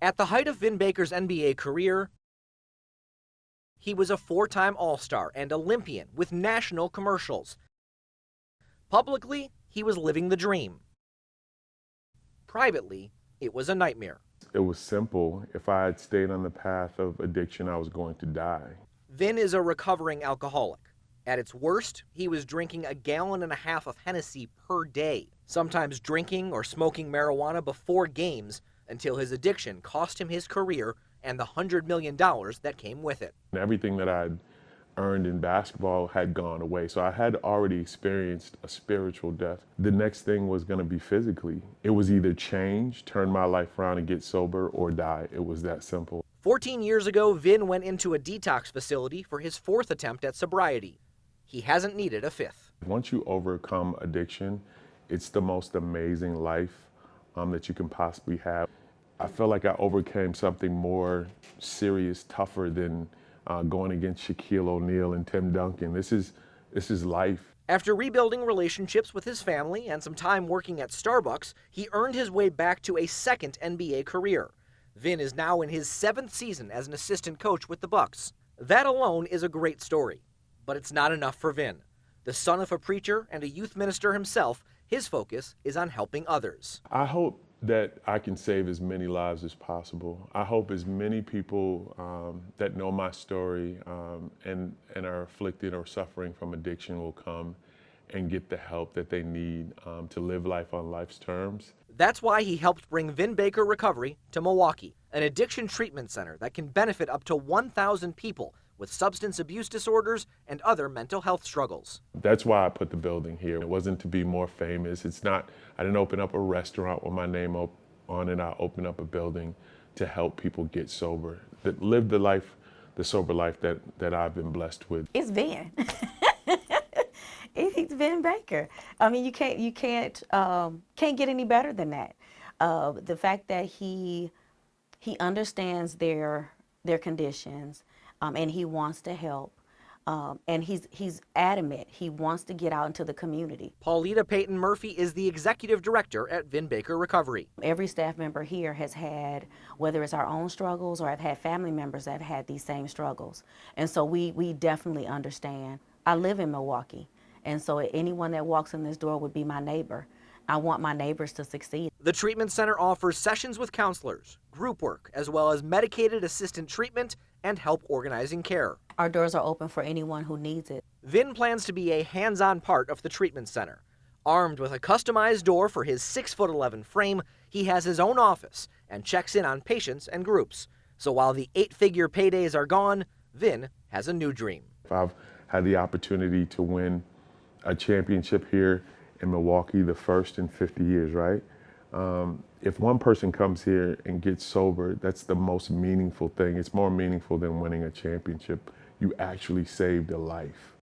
At the height of Vin Baker's NBA career, he was a four-time All-Star and Olympian with national commercials. Publicly, he was living the dream. Privately, it was a nightmare. It was simple. If I had stayed on the path of addiction, I was going to die. Vin is a recovering alcoholic. At its worst, he was drinking 1.5 gallons of Hennessy per day, sometimes drinking or smoking marijuana before games, until his addiction cost him his career and the $100 million that came with it. Everything that I'd earned in basketball had gone away. So I had already experienced a spiritual death. The next thing was going to be physically. It was either change, turn my life around and get sober, or die. It was that simple. 14 years ago, Vin went into a detox facility for his fourth attempt at sobriety. He hasn't needed a fifth. Once you overcome addiction, it's the most amazing life that you can possibly have. I feel like I overcame something more serious, tougher than going against Shaquille O'Neal and Tim Duncan. This is life. After rebuilding relationships with his family and some time working at Starbucks, he earned his way back to a second NBA career. Vin is now in his 7th season as an assistant coach with the Bucks. That alone is a great story, but it's not enough for Vin. The son of a preacher and a youth minister himself, his focus is on helping others. I hope that I can save as many lives as possible. I hope as many people that know my story and are afflicted or suffering from addiction will come and get the help that they need to live life on life's terms. That's why he helped bring Vin Baker Recovery to Milwaukee, an addiction treatment center that can benefit up to 1,000 people with substance abuse disorders and other mental health struggles. That's why I put the building here. It wasn't to be more famous. I didn't open up a restaurant with my name on it. I opened up a building to help people get sober, that live the sober life that I've been blessed with. It's Vin. It's Vin Baker. I mean, you can't get any better than that. The fact that he understands their conditions, and he wants to help, and he's adamant. He wants to get out into the community. Paulita Payton Murphy is the executive director at Vin Baker Recovery. Every staff member here has had, whether it's our own struggles or I've had family members that have had these same struggles, and so we definitely understand. I live in Milwaukee, and so anyone that walks in this door would be my neighbor. I want my neighbors to succeed. The treatment center offers sessions with counselors, group work, as well as medicated assistant treatment and help organizing care. Our doors are open for anyone who needs it. Vin plans to be a hands-on part of the treatment center. Armed with a customized door for his 6'11" frame, he has his own office and checks in on patients and groups. So while the 8-figure paydays are gone, Vin has a new dream. If I've had the opportunity to win a championship here in Milwaukee, the first in 50 years, right? If one person comes here and gets sober, that's the most meaningful thing. It's more meaningful than winning a championship. You actually saved a life.